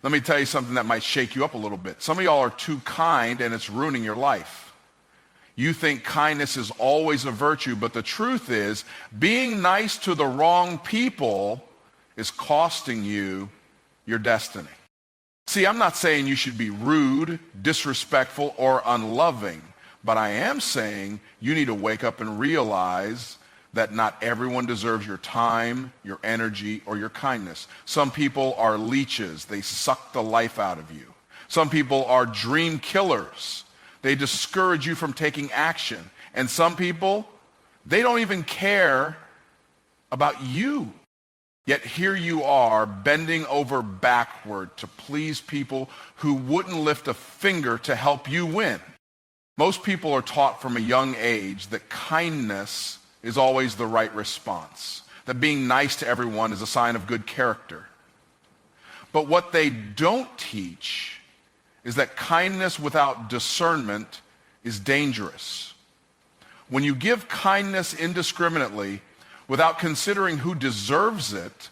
Let me tell you something that might shake you up a little bit. Some of y'all are too kind and it's ruining your life. You think kindness is always a virtue, but the truth is being nice to the wrong people is costing you your destiny. See, I'm not saying you should be rude, disrespectful, or unloving, but I am saying you need to wake up and realize that not everyone deserves your time, your energy, or your kindness. Some people are leeches. They suck the life out of you. Some people are dream killers. They discourage you from taking action. And some people, they don't even care about you. Yet here you are bending over backward to please people who wouldn't lift a finger to help you win. Most people are taught from a young age that kindness is always the right response, that being nice to everyone is a sign of good character. But what they don't teach is that kindness without discernment is dangerous. When you give kindness indiscriminately, without considering who deserves it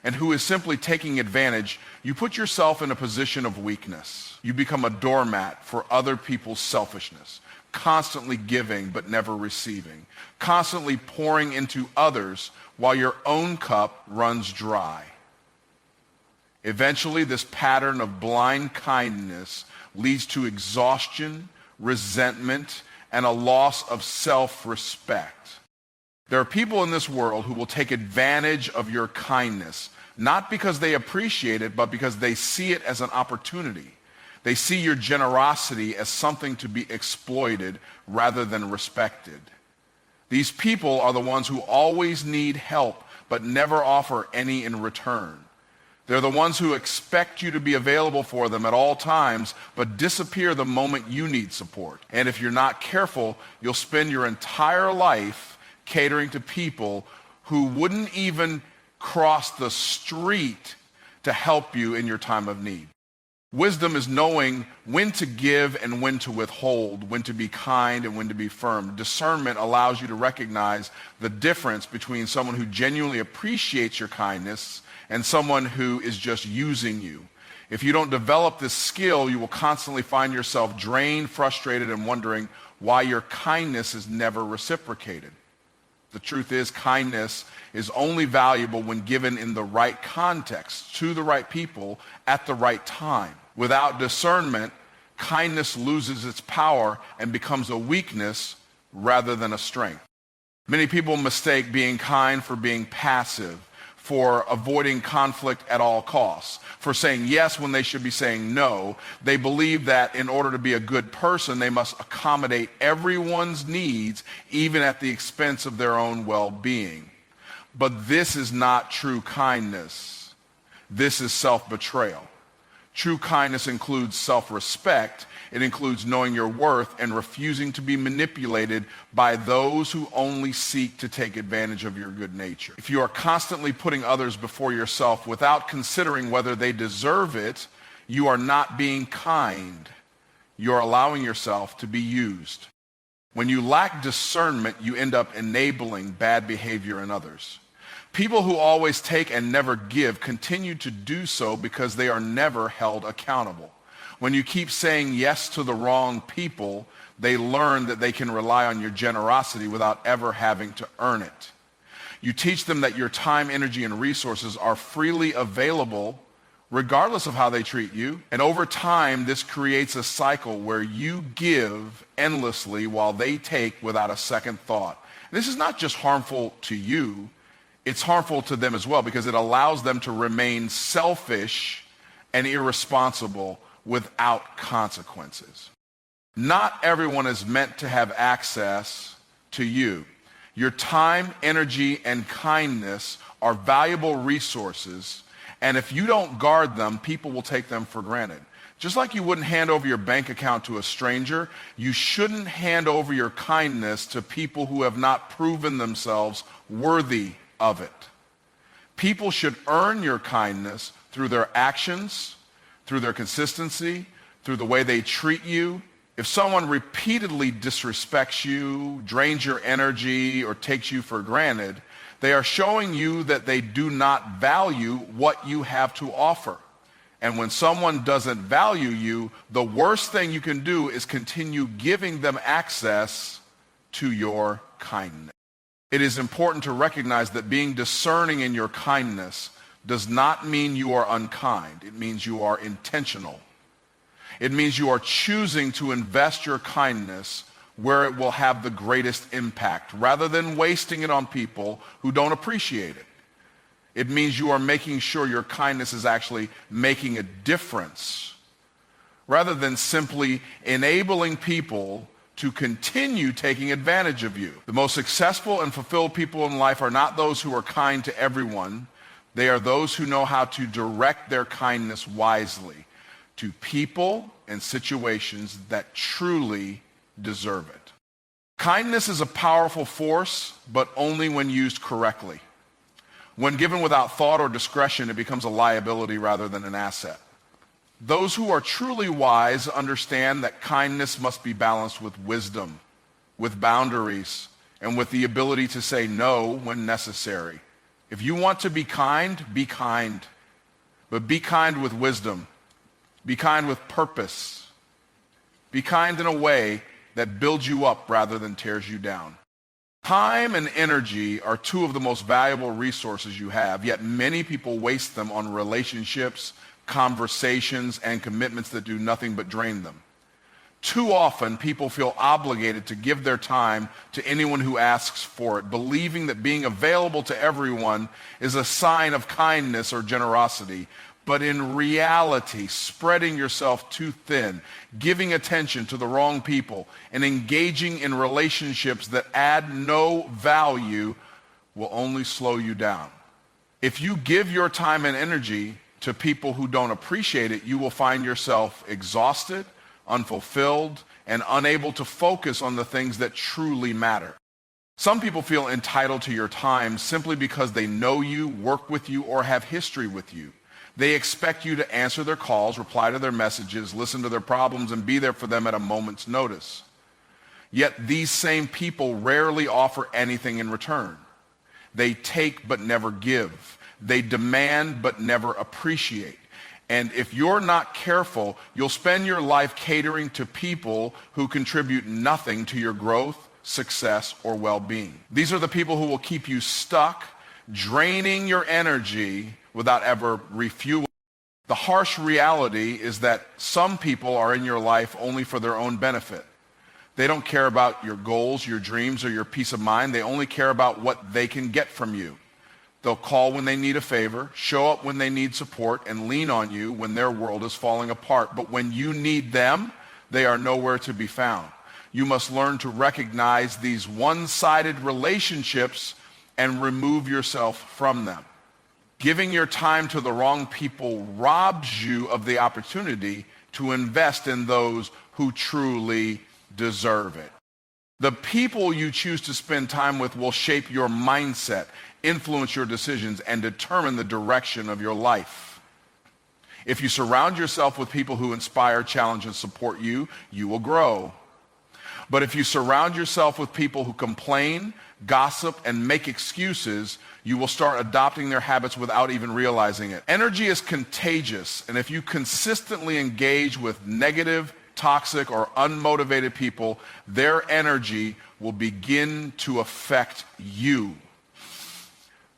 and who is simply taking advantage, you put yourself in a position of weakness. You become a doormat for other people's selfishness, constantly giving but never receiving, constantly pouring into others while your own cup runs dry. Eventually, this pattern of blind kindness leads to exhaustion, resentment, and a loss of self-respect. There are people in this world who will take advantage of your kindness, not because they appreciate it, but because they see it as an opportunity. They see your generosity as something to be exploited rather than respected. These people are the ones who always need help, but never offer any in return. They're the ones who expect you to be available for them at all times, but disappear the moment you need support. And if you're not careful, you'll spend your entire life catering to people who wouldn't even cross the street to help you in your time of need. Wisdom is knowing when to give and when to withhold, when to be kind and when to be firm. Discernment allows you to recognize the difference between someone who genuinely appreciates your kindness and someone who is just using you. If you don't develop this skill, you will constantly find yourself drained, frustrated, and wondering why your kindness is never reciprocated. The truth is, kindness is only valuable when given in the right context, to the right people, at the right time. Without discernment, kindness loses its power and becomes a weakness rather than a strength. Many people mistake being kind for being passive, for avoiding conflict at all costs, for saying yes when they should be saying no. They believe that in order to be a good person, they must accommodate everyone's needs, even at the expense of their own well-being. But this is not true kindness. This is self-betrayal. True kindness includes self-respect. It includes knowing your worth and refusing to be manipulated by those who only seek to take advantage of your good nature. If you are constantly putting others before yourself without considering whether they deserve it, you are not being kind. You are allowing yourself to be used. When you lack discernment, you end up enabling bad behavior in others. People who always take and never give continue to do so because they are never held accountable. When you keep saying yes to the wrong people, they learn that they can rely on your generosity without ever having to earn it. You teach them that your time, energy, and resources are freely available regardless of how they treat you. And over time, this creates a cycle where you give endlessly while they take without a second thought. This is not just harmful to you, it's harmful to them as well because it allows them to remain selfish and irresponsible without consequences. Not everyone is meant to have access to you. Your time, energy, and kindness are valuable resources, and if you don't guard them, people will take them for granted. Just like you wouldn't hand over your bank account to a stranger, you shouldn't hand over your kindness to people who have not proven themselves worthy of it. People should earn your kindness through their actions, through their consistency, through the way they treat you. If someone repeatedly disrespects you, drains your energy, or takes you for granted, they are showing you that they do not value what you have to offer. And when someone doesn't value you, the worst thing you can do is continue giving them access to your kindness. It is important to recognize that being discerning in your kindness does not mean you are unkind. It means you are intentional. It means you are choosing to invest your kindness where it will have the greatest impact, rather than wasting it on people who don't appreciate it. It means you are making sure your kindness is actually making a difference, rather than simply enabling people to continue taking advantage of you. The most successful and fulfilled people in life are not those who are kind to everyone. They are those who know how to direct their kindness wisely to people and situations that truly deserve it. Kindness is a powerful force, but only when used correctly. When given without thought or discretion, it becomes a liability rather than an asset. Those who are truly wise understand that kindness must be balanced with wisdom, with boundaries, and with the ability to say no when necessary. If you want to be kind, but be kind with wisdom. Be kind with purpose. Be kind in a way that builds you up rather than tears you down. Time and energy are two of the most valuable resources you have, yet many people waste them on relationships, conversations, and commitments that do nothing but drain them. Too often, people feel obligated to give their time to anyone who asks for it, believing that being available to everyone is a sign of kindness or generosity. But in reality, spreading yourself too thin, giving attention to the wrong people, and engaging in relationships that add no value will only slow you down. If you give your time and energy to people who don't appreciate it, you will find yourself exhausted, unfulfilled, and unable to focus on the things that truly matter. Some people feel entitled to your time simply because they know you, work with you, or have history with you. They expect you to answer their calls, reply to their messages, listen to their problems, and be there for them at a moment's notice. Yet these same people rarely offer anything in return. They take but never give. They demand but never appreciate. And if you're not careful, you'll spend your life catering to people who contribute nothing to your growth, success, or well-being. These are the people who will keep you stuck, draining your energy without ever refueling. The harsh reality is that some people are in your life only for their own benefit. They don't care about your goals, your dreams, or your peace of mind. They only care about what they can get from you. They'll call when they need a favor, show up when they need support, and lean on you when their world is falling apart. But when you need them, they are nowhere to be found. You must learn to recognize these one-sided relationships and remove yourself from them. Giving your time to the wrong people robs you of the opportunity to invest in those who truly deserve it. The people you choose to spend time with will shape your mindset, influence your decisions, and determine the direction of your life. If you surround yourself with people who inspire, challenge, and support you, you will grow. But if you surround yourself with people who complain, gossip, and make excuses, you will start adopting their habits without even realizing it. Energy is contagious, and if you consistently engage with negative, toxic, or unmotivated people, their energy will begin to affect you.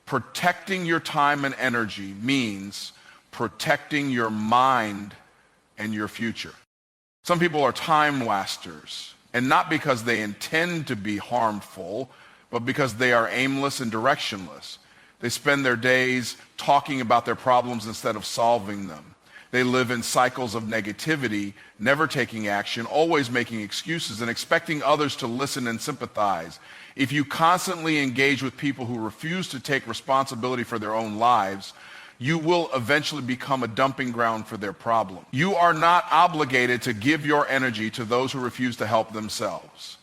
Protecting your time and energy means protecting your mind and your future. Some people are time wasters, and not because they intend to be harmful, but because they are aimless and directionless. They spend their days talking about their problems instead of solving them. They live in cycles of negativity, never taking action, always making excuses, and expecting others to listen and sympathize. If you constantly engage with people who refuse to take responsibility for their own lives, you will eventually become a dumping ground for their problem. You are not obligated to give your energy to those who refuse to help themselves.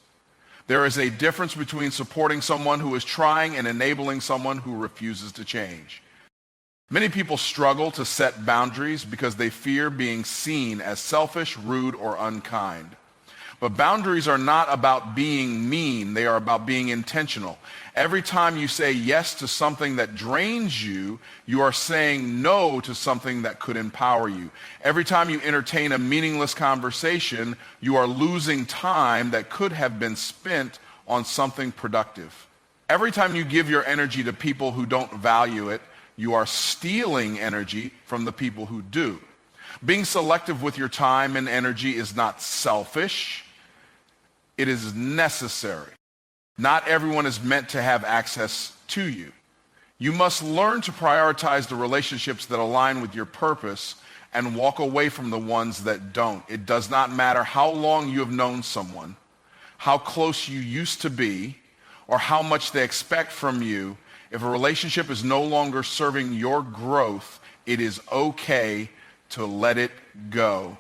There is a difference between supporting someone who is trying and enabling someone who refuses to change. Many people struggle to set boundaries because they fear being seen as selfish, rude, or unkind. But boundaries are not about being mean. They are about being intentional. Every time you say yes to something that drains you, you are saying no to something that could empower you. Every time you entertain a meaningless conversation, you are losing time that could have been spent on something productive. Every time you give your energy to people who don't value it, you are stealing energy from the people who do. Being selective with your time and energy is not selfish. It is necessary. Not everyone is meant to have access to you. You must learn to prioritize the relationships that align with your purpose and walk away from the ones that don't. It does not matter how long you have known someone, how close you used to be, or how much they expect from you. If a relationship is no longer serving your growth, it is okay to let it go.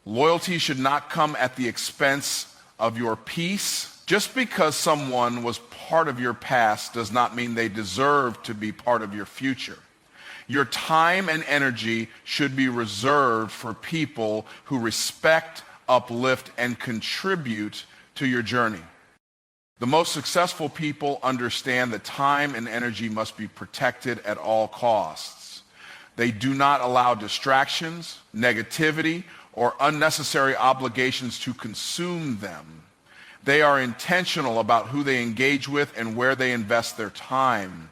Loyalty should not come at the expense of your peace. Just because someone was part of your past does not mean they deserve to be part of your future. Your time and energy should be reserved for people who respect, uplift, and contribute to your journey. The most successful people understand that time and energy must be protected at all costs. They do not allow distractions, negativity, or unnecessary obligations to consume them. They are intentional about who they engage with and where they invest their time.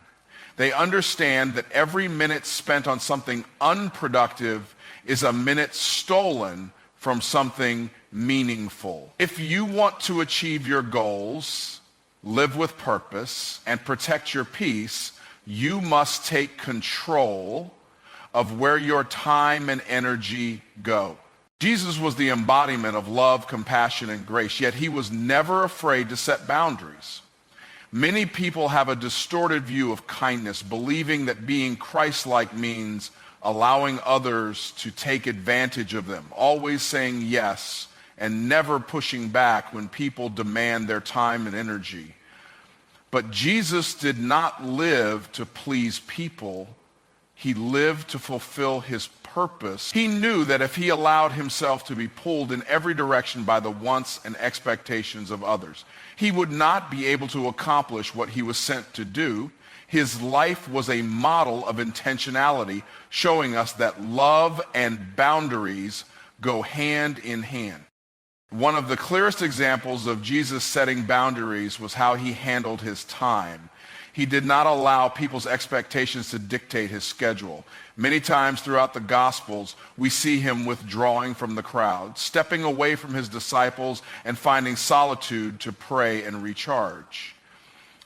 They understand that every minute spent on something unproductive is a minute stolen from something meaningful. If you want to achieve your goals, live with purpose, and protect your peace, you must take control of where your time and energy go. Jesus was the embodiment of love, compassion, and grace, yet he was never afraid to set boundaries. Many people have a distorted view of kindness, believing that being Christ-like means allowing others to take advantage of them, always saying yes and never pushing back when people demand their time and energy. But Jesus did not live to please people. He lived to fulfill his purpose. He knew that if he allowed himself to be pulled in every direction by the wants and expectations of others, he would not be able to accomplish what he was sent to do. His life was a model of intentionality, showing us that love and boundaries go hand in hand. One of the clearest examples of Jesus setting boundaries was how he handled his time. He did not allow people's expectations to dictate his schedule. Many times throughout the Gospels, we see him withdrawing from the crowd, stepping away from his disciples, and finding solitude to pray and recharge.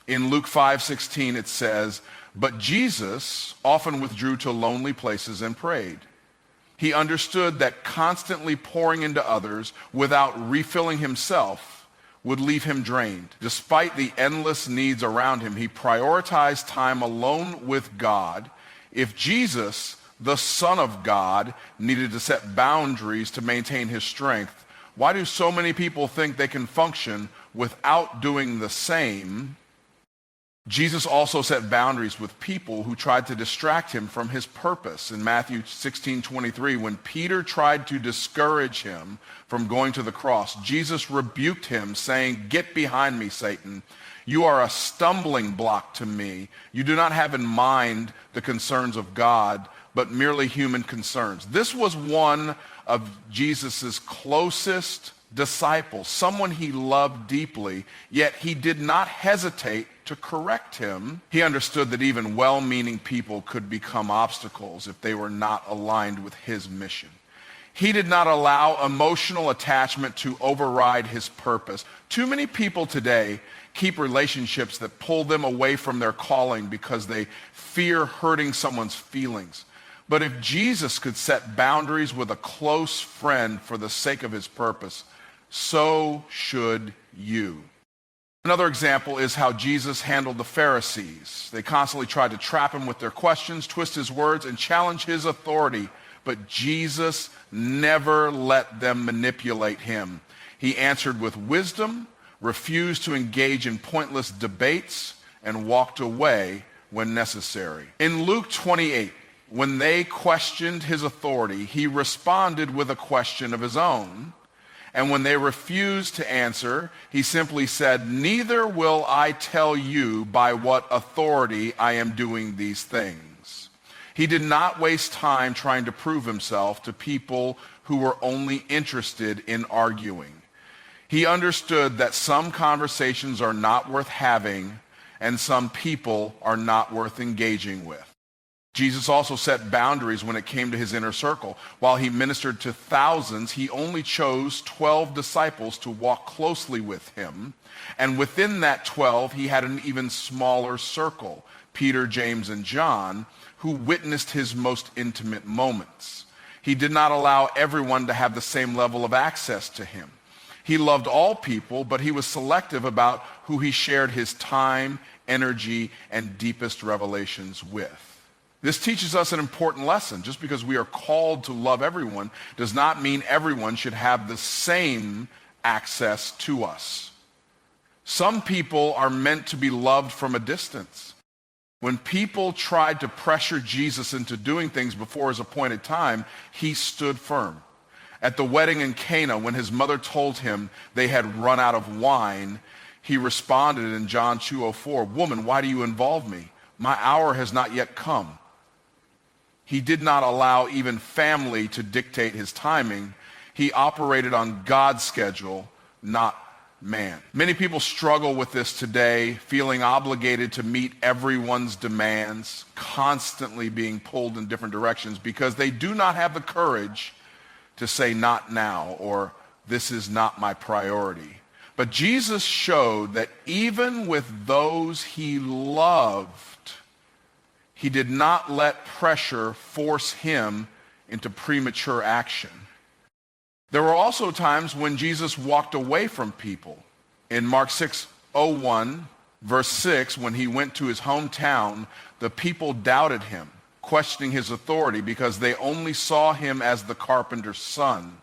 In Luke 5:16, it says, "But Jesus often withdrew to lonely places and prayed." He understood that constantly pouring into others without refilling himself would leave him drained. Despite the endless needs around him, he prioritized time alone with God. If Jesus, the Son of God, needed to set boundaries to maintain his strength, why do so many people think they can function without doing the same? Jesus also set boundaries with people who tried to distract him from his purpose. In Matthew 16:23, when Peter tried to discourage him from going to the cross, Jesus rebuked him, saying, "Get behind me, Satan. You are a stumbling block to me. You do not have in mind the concerns of God, but merely human concerns." This was one of Jesus' closest disciples, someone he loved deeply, yet he did not hesitate to correct him. He understood that even well-meaning people could become obstacles if they were not aligned with his mission. He did not allow emotional attachment to override his purpose. Too many people today keep relationships that pull them away from their calling because they fear hurting someone's feelings. But if Jesus could set boundaries with a close friend for the sake of his purpose, so should you. Another example is how Jesus handled the Pharisees. They constantly tried to trap him with their questions, twist his words, and challenge his authority. But Jesus never let them manipulate him. He answered with wisdom, refused to engage in pointless debates, and walked away when necessary. In Luke 28, when they questioned his authority, he responded with a question of his own. And when they refused to answer, he simply said, "Neither will I tell you by what authority I am doing these things." He did not waste time trying to prove himself to people who were only interested in arguing. He understood that some conversations are not worth having and some people are not worth engaging with. Jesus also set boundaries when it came to his inner circle. While he ministered to thousands, he only chose 12 disciples to walk closely with him. And within that 12, he had an even smaller circle, Peter, James, and John, who witnessed his most intimate moments. He did not allow everyone to have the same level of access to him. He loved all people, but he was selective about who he shared his time, energy, and deepest revelations with. This teaches us an important lesson. Just because we are called to love everyone does not mean everyone should have the same access to us. Some people are meant to be loved from a distance. When people tried to pressure Jesus into doing things before his appointed time, he stood firm. At the wedding in Cana, when his mother told him they had run out of wine, he responded in John 2:04, "Woman, why do you involve me? My hour has not yet come." He did not allow even family to dictate his timing. He operated on God's schedule, not man. Many people struggle with this today, feeling obligated to meet everyone's demands, constantly being pulled in different directions because they do not have the courage to say "not now" or "this is not my priority." But Jesus showed that even with those he loved, he did not let pressure force him into premature action. There were also times when Jesus walked away from people. In Mark 6:01, verse 6, when he went to his hometown, the people doubted him, questioning his authority because they only saw him as the carpenter's son.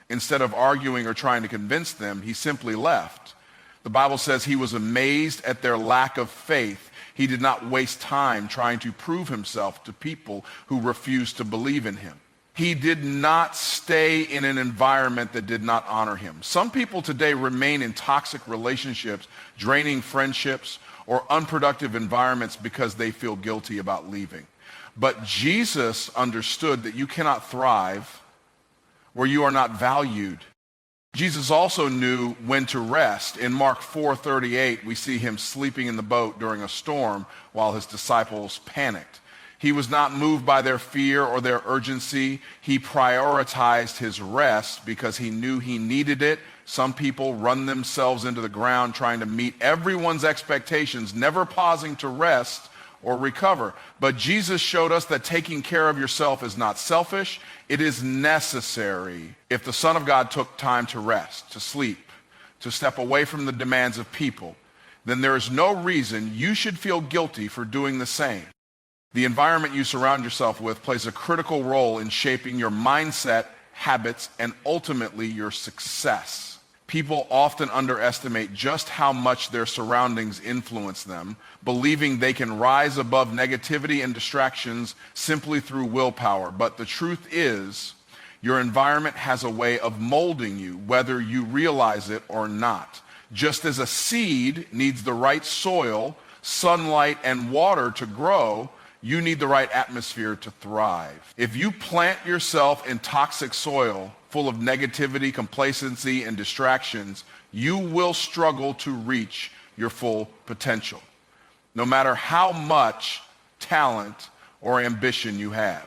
Instead of arguing or trying to convince them, he simply left. The Bible says he was amazed at their lack of faith. He did not waste time trying to prove himself to people who refused to believe in him. He did not stay in an environment that did not honor him. Some people today remain in toxic relationships, draining friendships, or unproductive environments because they feel guilty about leaving. But Jesus understood that you cannot thrive where you are not valued. Jesus also knew when to rest. In Mark 4:38, we see him sleeping in the boat during a storm while his disciples panicked. He was not moved by their fear or their urgency. He prioritized his rest because he knew he needed it. Some people run themselves into the ground trying to meet everyone's expectations, never pausing to rest or recover. But Jesus showed us that taking care of yourself is not selfish. It is necessary. If the Son of God took time to rest, to sleep, to step away from the demands of people, then there is no reason you should feel guilty for doing the same. The environment you surround yourself with plays a critical role in shaping your mindset, habits, and ultimately your success. People often underestimate just how much their surroundings influence them, believing they can rise above negativity and distractions simply through willpower. But the truth is, your environment has a way of molding you, whether you realize it or not. Just as a seed needs the right soil, sunlight, and water to grow, you need the right atmosphere to thrive. If you plant yourself in toxic soil full of negativity, complacency, and distractions, you will struggle to reach your full potential, no matter how much talent or ambition you have.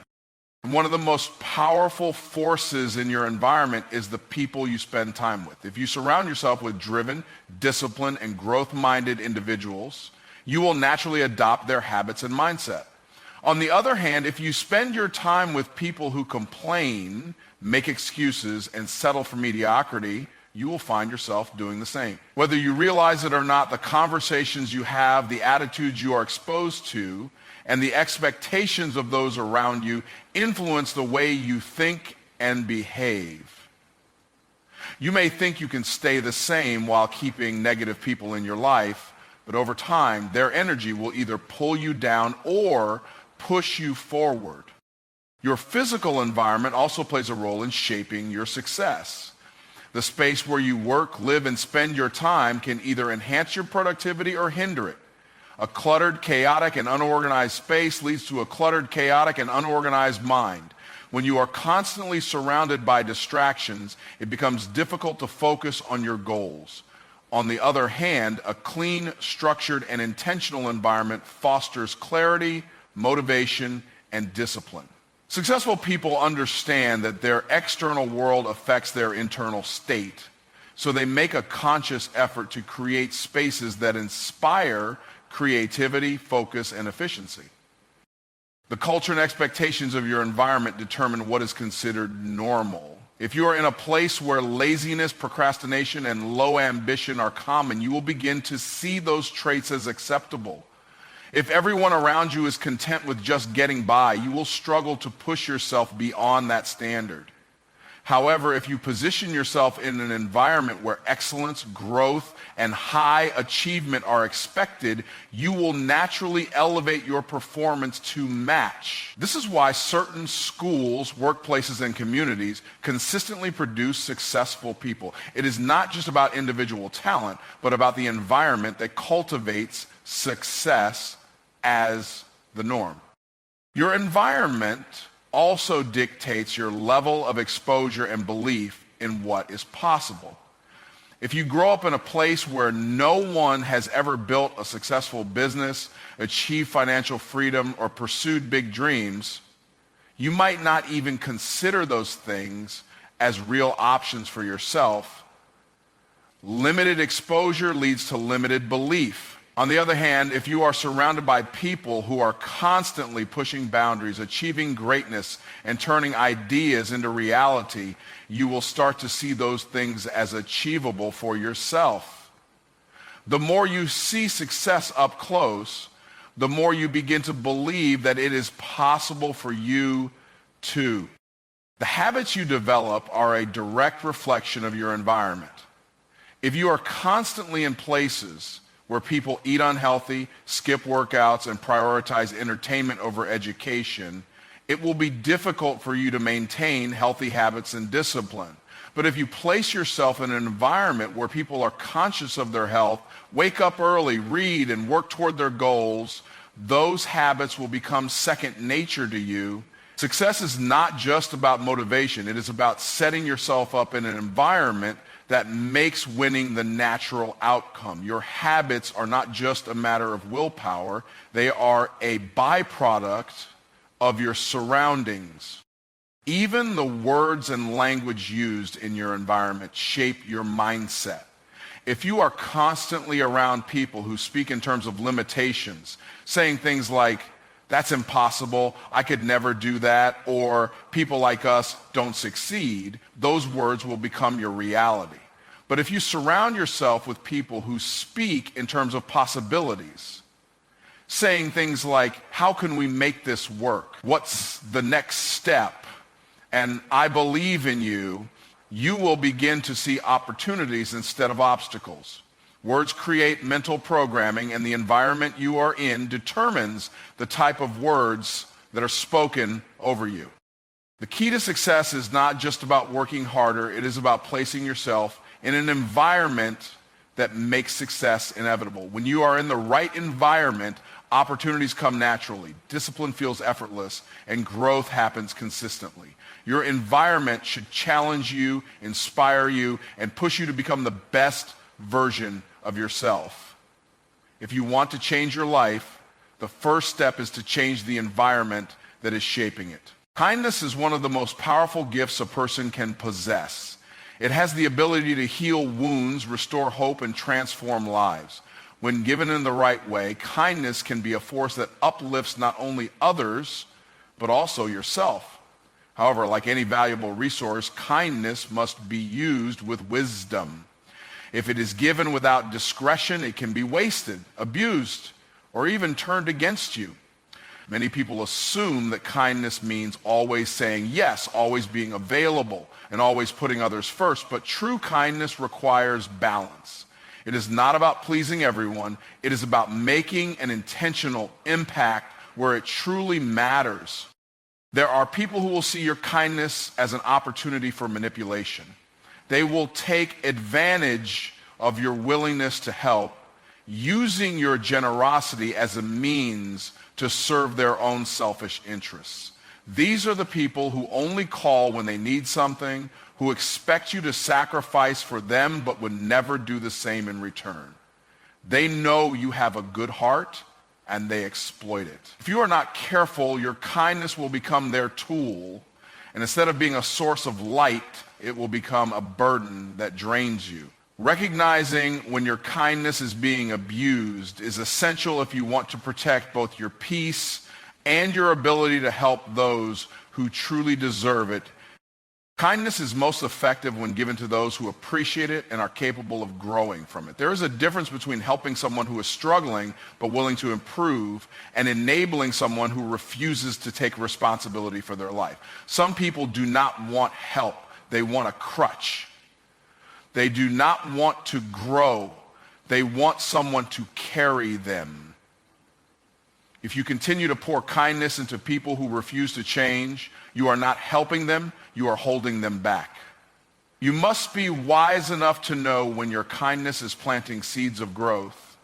One of the most powerful forces in your environment is the people you spend time with. If you surround yourself with driven, disciplined, and growth-minded individuals, you will naturally adopt their habits and mindset. On the other hand, if you spend your time with people who complain, make excuses, and settle for mediocrity, you will find yourself doing the same. Whether you realize it or not, the conversations you have, the attitudes you are exposed to, and the expectations of those around you influence the way you think and behave. You may think you can stay the same while keeping negative people in your life, but over time, their energy will either pull you down or push you forward. Your physical environment also plays a role in shaping your success. The space where you work, live, and spend your time can either enhance your productivity or hinder it. A cluttered, chaotic, and unorganized space leads to a cluttered, chaotic, and unorganized mind. When you are constantly surrounded by distractions, it becomes difficult to focus on your goals. On the other hand, a clean, structured, and intentional environment fosters clarity, motivation, and discipline. Successful people understand that their external world affects their internal state, so they make a conscious effort to create spaces that inspire creativity, focus, and efficiency. The culture and expectations of your environment determine what is considered normal. If you are in a place where laziness, procrastination, and low ambition are common, you will begin to see those traits as acceptable. If everyone around you is content with just getting by, you will struggle to push yourself beyond that standard. However, if you position yourself in an environment where excellence, growth, and high achievement are expected, you will naturally elevate your performance to match. This is why certain schools, workplaces, and communities consistently produce successful people. It is not just about individual talent, but about the environment that cultivates success as the norm. Your environment also dictates your level of exposure and belief in what is possible. If you grow up in a place where no one has ever built a successful business, achieved financial freedom, or pursued big dreams, you might not even consider those things as real options for yourself. Limited exposure leads to limited belief. On the other hand, if you are surrounded by people who are constantly pushing boundaries, achieving greatness, and turning ideas into reality, you will start to see those things as achievable for yourself. The more you see success up close, the more you begin to believe that it is possible for you too. The habits you develop are a direct reflection of your environment. If you are constantly in places where people eat unhealthy, skip workouts, and prioritize entertainment over education, it will be difficult for you to maintain healthy habits and discipline. But if you place yourself in an environment where people are conscious of their health, wake up early, read, and work toward their goals, those habits will become second nature to you. Success is not just about motivation. It is about setting yourself up in an environment that makes winning the natural outcome. Your habits are not just a matter of willpower. They are a byproduct of your surroundings. Even the words and language used in your environment shape your mindset. If you are constantly around people who speak in terms of limitations, saying things like, "That's impossible, I could never do that," or "people like us don't succeed," those words will become your reality. But if you surround yourself with people who speak in terms of possibilities, saying things like, "How can we make this work? What's the next step? And I believe in you," you will begin to see opportunities instead of obstacles. Words create mental programming, and the environment you are in determines the type of words that are spoken over you. The key to success is not just about working harder. It is about placing yourself in an environment that makes success inevitable. When you are in the right environment, opportunities come naturally, discipline feels effortless, and growth happens consistently. Your environment should challenge you, inspire you, and push you to become the best version of yourself. If you want to change your life, the first step is to change the environment that is shaping it. Kindness is one of the most powerful gifts a person can possess. It has the ability to heal wounds, restore hope, and transform lives. When given in the right way, kindness can be a force that uplifts not only others, but also yourself. However, like any valuable resource, kindness must be used with wisdom. If it is given without discretion, it can be wasted, abused, or even turned against you. Many people assume that kindness means always saying yes, always being available, and always putting others first, but true kindness requires balance. It is not about pleasing everyone. It is about making an intentional impact where it truly matters. There are people who will see your kindness as an opportunity for manipulation. They will take advantage of your willingness to help, using your generosity as a means to serve their own selfish interests. These are the people who only call when they need something, who expect you to sacrifice for them but would never do the same in return. They know you have a good heart and they exploit it. If you are not careful, your kindness will become their tool, and instead of being a source of light, it will become a burden that drains you. Recognizing when your kindness is being abused is essential if you want to protect both your peace and your ability to help those who truly deserve it. Kindness is most effective when given to those who appreciate it and are capable of growing from it. There is a difference between helping someone who is struggling but willing to improve and enabling someone who refuses to take responsibility for their life. Some people do not want help. They want a crutch. They do not want to grow. They want someone to carry them. If you continue to pour kindness into people who refuse to change, you are not helping them, you are holding them back. You must be wise enough to know when your kindness is planting seeds of growth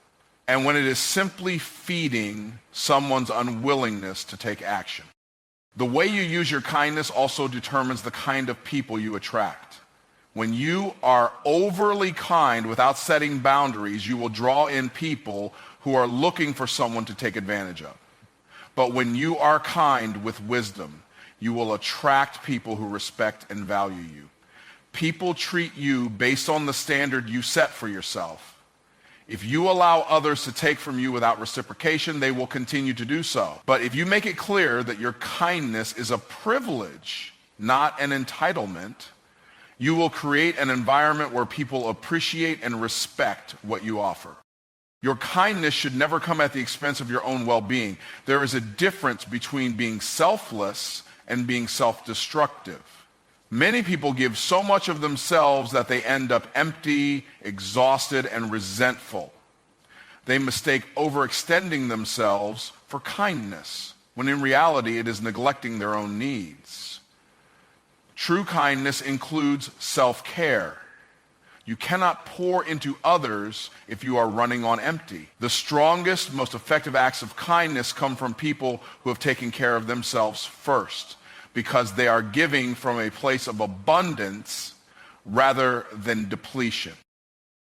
and when it is simply feeding someone's unwillingness to take action. The way you use your kindness also determines the kind of people you attract. When you are overly kind without setting boundaries, you will draw in people who are looking for someone to take advantage of. But when you are kind with wisdom, you will attract people who respect and value you. People treat you based on the standard you set for yourself. If you allow others to take from you without reciprocation, they will continue to do so. But if you make it clear that your kindness is a privilege, not an entitlement, you will create an environment where people appreciate and respect what you offer. Your kindness should never come at the expense of your own well-being. There is a difference between being selfless and being self-destructive. Many people give so much of themselves that they end up empty, exhausted, and resentful. They mistake overextending themselves for kindness, when in reality it is neglecting their own needs. True kindness includes self-care. You cannot pour into others if you are running on empty. The strongest, most effective acts of kindness come from people who have taken care of themselves first, because they are giving from a place of abundance rather than depletion.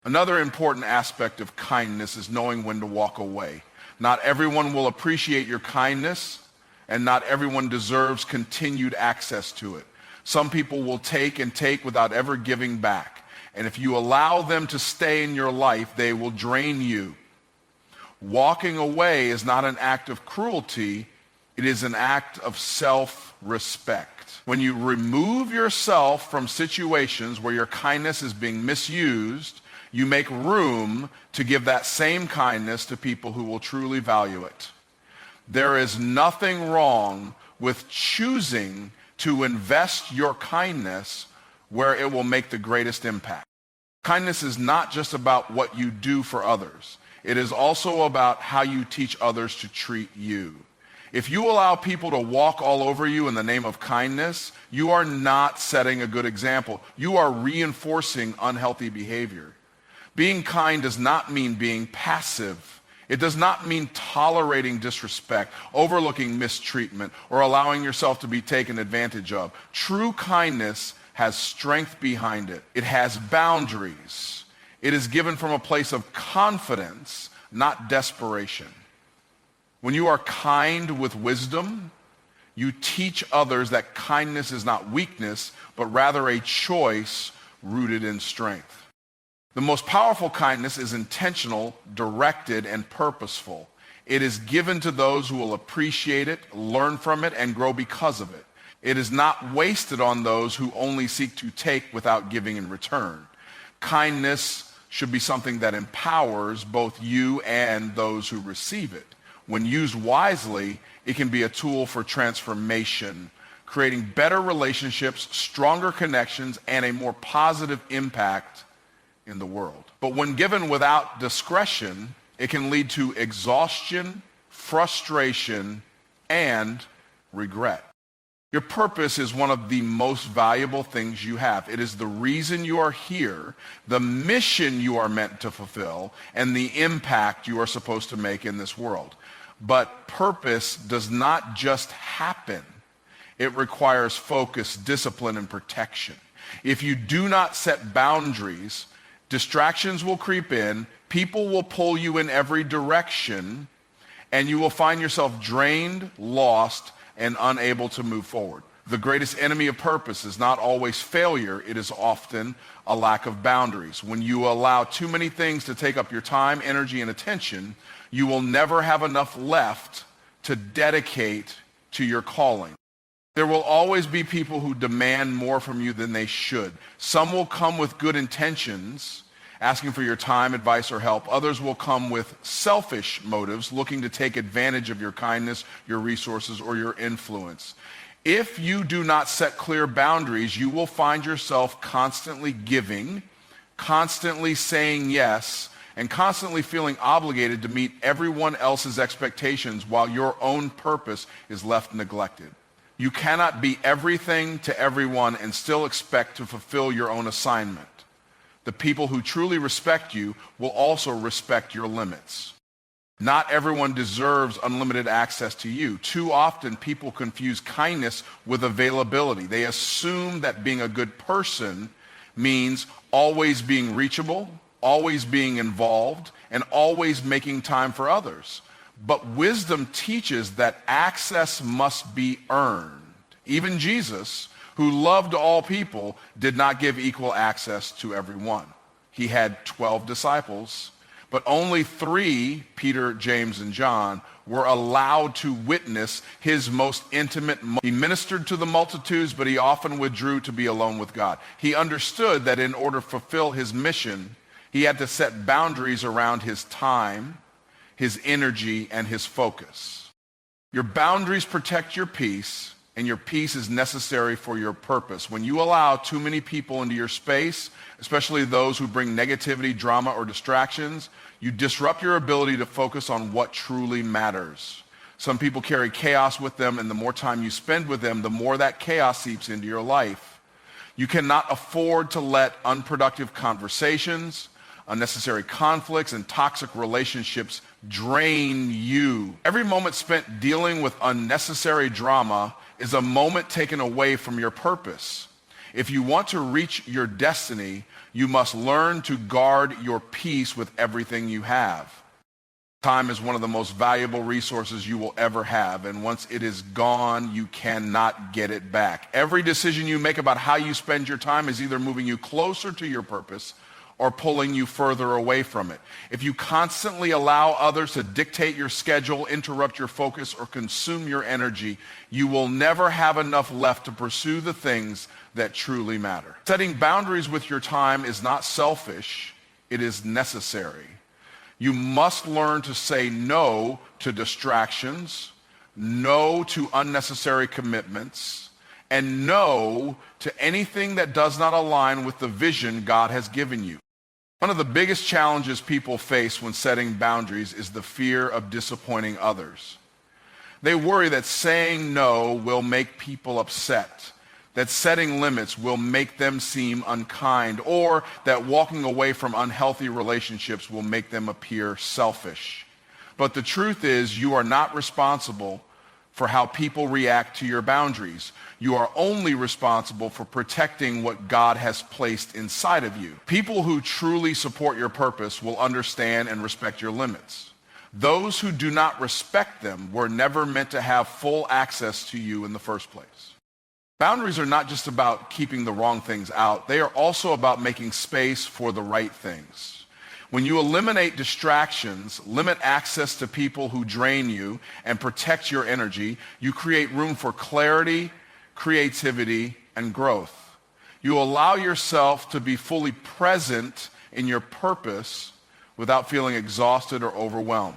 Another important aspect of kindness is knowing when to walk away. Not everyone will appreciate your kindness, and not everyone deserves continued access to it. Some people will take and take without ever giving back. And if you allow them to stay in your life, they will drain you. Walking away is not an act of cruelty. It is an act of self-respect. When you remove yourself from situations where your kindness is being misused, you make room to give that same kindness to people who will truly value it. There is nothing wrong with choosing to invest your kindness where it will make the greatest impact. Kindness is not just about what you do for others. It is also about how you teach others to treat you. If you allow people to walk all over you in the name of kindness, you are not setting a good example. You are reinforcing unhealthy behavior. Being kind does not mean being passive. It does not mean tolerating disrespect, overlooking mistreatment, or allowing yourself to be taken advantage of. True kindness has strength behind it. It has boundaries. It is given from a place of confidence, not desperation. When you are kind with wisdom, you teach others that kindness is not weakness, but rather a choice rooted in strength. The most powerful kindness is intentional, directed, and purposeful. It is given to those who will appreciate it, learn from it, and grow because of it. It is not wasted on those who only seek to take without giving in return. Kindness should be something that empowers both you and those who receive it. When used wisely, it can be a tool for transformation, creating better relationships, stronger connections, and a more positive impact in the world. But when given without discretion, it can lead to exhaustion, frustration, and regret. Your purpose is one of the most valuable things you have. It is the reason you are here, the mission you are meant to fulfill, and the impact you are supposed to make in this world. But purpose does not just happen. It requires focus, discipline, and protection. If you do not set boundaries, distractions will creep in, people will pull you in every direction, and you will find yourself drained, lost, and unable to move forward. The greatest enemy of purpose is not always failure, it is often a lack of boundaries. When you allow too many things to take up your time, energy, and attention, you will never have enough left to dedicate to your calling. There will always be people who demand more from you than they should. Some will come with good intentions, asking for your time, advice, or help. Others will come with selfish motives, looking to take advantage of your kindness, your resources, or your influence. If you do not set clear boundaries, you will find yourself constantly giving, constantly saying yes, and constantly feeling obligated to meet everyone else's expectations while your own purpose is left neglected. You cannot be everything to everyone and still expect to fulfill your own assignment. The people who truly respect you will also respect your limits. Not everyone deserves unlimited access to you. Too often, people confuse kindness with availability. They assume that being a good person means always being reachable, always being involved, and always making time for others. But wisdom teaches that access must be earned. Even Jesus, who loved all people, did not give equal access to everyone. He had 12 disciples, but only 3, Peter, James, and John, were allowed to witness his most intimate moment. He ministered to the multitudes, but he often withdrew to be alone with God. He understood that in order to fulfill his mission, he had to set boundaries around his time, his energy, and his focus. Your boundaries protect your peace, and your peace is necessary for your purpose. When you allow too many people into your space, especially those who bring negativity, drama, or distractions, you disrupt your ability to focus on what truly matters. Some people carry chaos with them, and the more time you spend with them, the more that chaos seeps into your life. You cannot afford to let unproductive conversations, unnecessary conflicts, and toxic relationships drain you. Every moment spent dealing with unnecessary drama is a moment taken away from your purpose. If you want to reach your destiny, you must learn to guard your peace with everything you have. Time is one of the most valuable resources you will ever have, and once it is gone, you cannot get it back. Every decision you make about how you spend your time is either moving you closer to your purpose or pulling you further away from it. If you constantly allow others to dictate your schedule, interrupt your focus, or consume your energy, you will never have enough left to pursue the things that truly matter. Setting boundaries with your time is not selfish, it is necessary. You must learn to say no to distractions, no to unnecessary commitments, and no to anything that does not align with the vision God has given you. One of the biggest challenges people face when setting boundaries is the fear of disappointing others. They worry that saying no will make people upset, that setting limits will make them seem unkind, or that walking away from unhealthy relationships will make them appear selfish. But the truth is, you are not responsible for how people react to your boundaries. You are only responsible for protecting what God has placed inside of you. People who truly support your purpose will understand and respect your limits. Those who do not respect them were never meant to have full access to you in the first place. Boundaries are not just about keeping the wrong things out. They are also about making space for the right things. When you eliminate distractions, limit access to people who drain you, and protect your energy, you create room for clarity, creativity, and growth. You allow yourself to be fully present in your purpose without feeling exhausted or overwhelmed.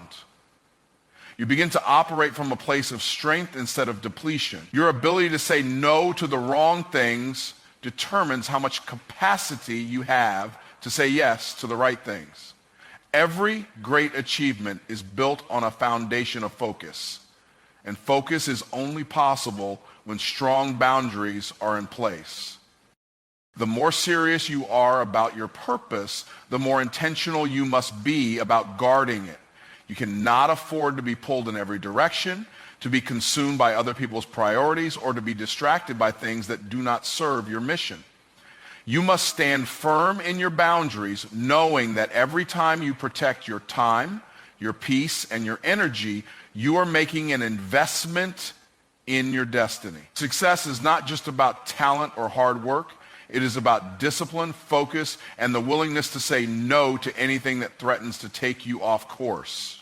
You begin to operate from a place of strength instead of depletion. Your ability to say no to the wrong things determines how much capacity you have to say yes to the right things. Every great achievement is built on a foundation of focus. And focus is only possible when strong boundaries are in place. The more serious you are about your purpose, the more intentional you must be about guarding it. You cannot afford to be pulled in every direction, to be consumed by other people's priorities, or to be distracted by things that do not serve your mission. You must stand firm in your boundaries, knowing that every time you protect your time, your peace, and your energy, you are making an investment in your destiny. Success is not just about talent or hard work. It is about discipline, focus, and the willingness to say no to anything that threatens to take you off course.